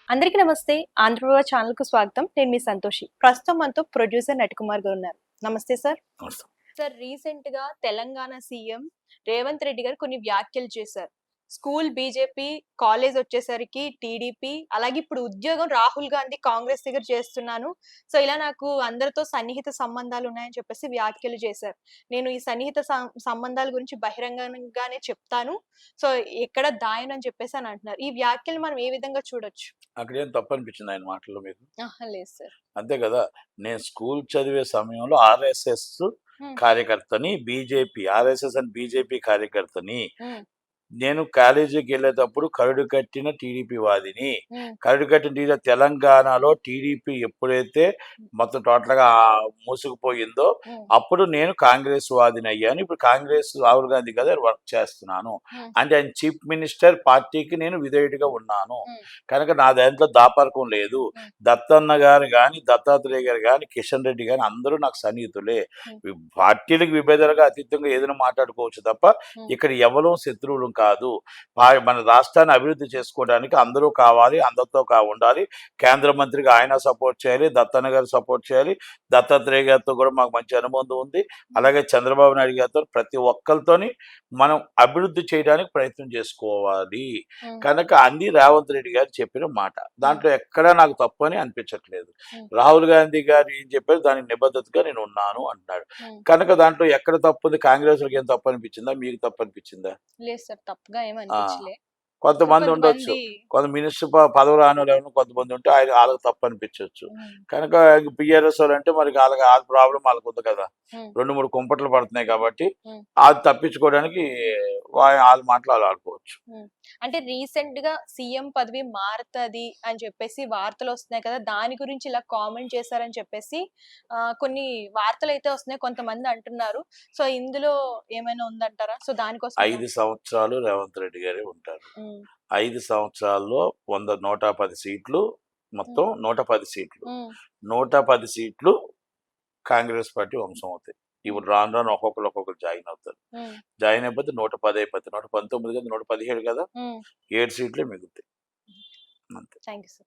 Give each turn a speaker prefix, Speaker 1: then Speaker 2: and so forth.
Speaker 1: అందరికీ నమస్తే. ఆంధ్రప్రభ ఛానల్‌కు స్వాగతం. నేను మీ సంతోషి. ప్రస్తుతం మనతో ప్రొడ్యూసర్ నటికుమార్ గారు ఉన్నారు. నమస్తే సార్.
Speaker 2: నమస్తే.
Speaker 1: సార్ రీసెంట్‌గా తెలంగాణ సీఎం రేవంత్ రెడ్డి గారు కొన్ని వ్యాఖ్యలు చేశారు. స్కూల్ బీజేపీ, కాలేజ్ వచ్చేసరికి టీడీపీ, అలాగే ఇప్పుడు ఉద్యోగం రాహుల్ గాంధీ కాంగ్రెస్ దగ్గర చేస్తున్నాను. సో, ఇలా నాకు అందరితో సన్నిహిత సంబంధాలు ఉన్నాయని చెప్పేసి వ్యాఖ్యలు చేశారు. నేను ఈ సన్నిహిత సంబంధాల గురించి బహిరంగంగానే చెప్తాను. సో, ఎక్కడ దాయనని చెప్పేసి అని అంటున్నారు. ఈ వ్యాఖ్యలు మనం ఏ విధంగా చూడొచ్చు?
Speaker 2: అక్కడేం తప్పనిపించింది ఆయన మాటల్లో మీకు?
Speaker 1: అహా! లేదు సార్.
Speaker 2: అంతే కదా! నేను స్కూల్ చదివే సమయంలో ఆర్ఎస్ఎస్
Speaker 1: హ్మ్.
Speaker 2: కార్యకర్తని, ఆర్ఎస్ఎస్ అండ్ బీజేపీ కార్యకర్తని.
Speaker 1: హ్మ్.
Speaker 2: నేను కాలేజీకెళ్ళేటప్పుడు కరడు కట్టిన టీడీపీ వాదిని.
Speaker 1: హ్మ్.
Speaker 2: కరడు కట్టిన తెలంగాణలో టీడీపీ ఎప్పుడైతే మొత్తం టోటల్‌గా మూసుకుపోయిందో,
Speaker 1: హ్మ్.
Speaker 2: అప్పుడు నేను కాంగ్రెస్ వాదినయ్యాను. ఇప్పుడు కాంగ్రెస్ రాహుల్ గాంధీ గారు వర్క్ చేస్తున్నాను.
Speaker 1: హ్మ్.
Speaker 2: అంటే ఆయన చీఫ్ మినిస్టర్ పార్టీకి నేను విధేయుడిగా ఉన్నాను.
Speaker 1: హ్మ్.
Speaker 2: కనుక నా దాంట్లో దాపరికం లేదు.
Speaker 1: హ్మ్.
Speaker 2: దత్తన్న గారు గాని, దత్తాత్రేయ గారు గాని, కిషన్ రెడ్డి గాని అందరూ నాకు సన్నిహితులే.
Speaker 1: హ్మ్.
Speaker 2: పార్టీలకు విభేదాలుగా అతీతంగా ఏదైనా మాట్లాడుకోవచ్చు తప్ప,
Speaker 1: హ్మ్.
Speaker 2: ఇక్కడ ఎవరు శత్రువులం కాదు. మన రాష్ట్రాన్ని అభివృద్ధి చేసుకోవడానికి అందరూ కావాలి. అందరితో ఉండాలి. కేంద్ర మంత్రిగా ఆయన సపోర్ట్ చేయాలి. దత్తన్న గారు సపోర్ట్ చేయాలి. దత్తాత్రేయ గారితో కూడా మాకు మంచి అనుబంధం ఉంది. అలాగే చంద్రబాబు నాయుడు గారితో ప్రతి ఒక్కరితోని మనం అభివృద్ధి చేయడానికి ప్రయత్నం చేసుకోవాలి.
Speaker 1: హ్మ్.
Speaker 2: కనుక అంది రేవంత్ రెడ్డి గారు చెప్పిన మాట. దాంట్లో ఎక్కడా నాకు తప్పు అని అనిపించట్లేదు.
Speaker 1: హ్మ్.
Speaker 2: రాహుల్ గాంధీ గారు ఏం చెప్పారు దానికి నిబద్ధతగా నేను ఉన్నాను అంటున్నాడు.
Speaker 1: హ్మ్.
Speaker 2: కనుక దాంట్లో ఎక్కడ తప్పుంది? కాంగ్రెస్‌లకి ఏం తప్పు అనిపించిందా? మీకు తప్పు అనిపించిందా?
Speaker 1: లేదు సార్. తప్పుగా ఏమి
Speaker 2: ఆ!
Speaker 1: అనిపించలే. సో,
Speaker 2: కొంతమంది ఉండొచ్చు.
Speaker 1: కొంతమంది
Speaker 2: కొంత మినిస్టర్ పదవి రానోళ్ళు ఎవరైనా కొంతమంది ఉంటే ఆళ్ళకి తప్పనిపించొచ్చు.
Speaker 1: హ్మ్.
Speaker 2: కనుక బీఆర్ఎసోళ్ళంటే మరి ఆళ్ళ ప్రాబ్లమ్ ఆళ్ళకుంది కదా!
Speaker 1: హ్మ్.
Speaker 2: 2, 3 కుంపట్లు పడుతున్నాయి కాబట్టి,
Speaker 1: హ్మ్.
Speaker 2: అది తప్పించుకోవడానికి ఆళ్ళ మాటలు ఆళ్ళు ఆడుకోవచ్చు.
Speaker 1: హ్మ్. అంటే రీసెంట్‌గా సీఎం పదవి మారతది అని చెప్పేసి వార్తలొస్తున్నాయి కదా! దాని గురించి ఇలా కామెంట్ చేశారని చెప్పేసి కొన్ని వార్తలైతే వస్తున్నాయి. కొంతమంది అంటున్నారు. సో, ఇందులో ఏమైనా ఉందంటారా? సో, దానికోసం ఎలా?
Speaker 2: 5 సంవత్సరాలు రేవంత్ రెడ్డి గారే ఉంటారు.
Speaker 1: హ్మ్.
Speaker 2: 5 సంవత్సరాల్లో 110 సీట్లు
Speaker 1: హ్మ్.
Speaker 2: మొత్తం 110 సీట్లు.
Speaker 1: హ్మ్.
Speaker 2: 110 సీట్లు కాంగ్రెస్ పార్టీ వంశం అవుతాయి.
Speaker 1: హ్మ్.
Speaker 2: ఇప్పుడు రాను రాను ఒక్కొక్కరు జాయిన్ అవుతారు.
Speaker 1: హ్మ్.
Speaker 2: జాయిన్ అయిపోతే 110 అయిపోతాయి. 119 కదా! 117 కదా!
Speaker 1: హ్మ్.
Speaker 2: 7 సీట్లే మిగులుతాయి. అంతే.
Speaker 1: Thank you sir.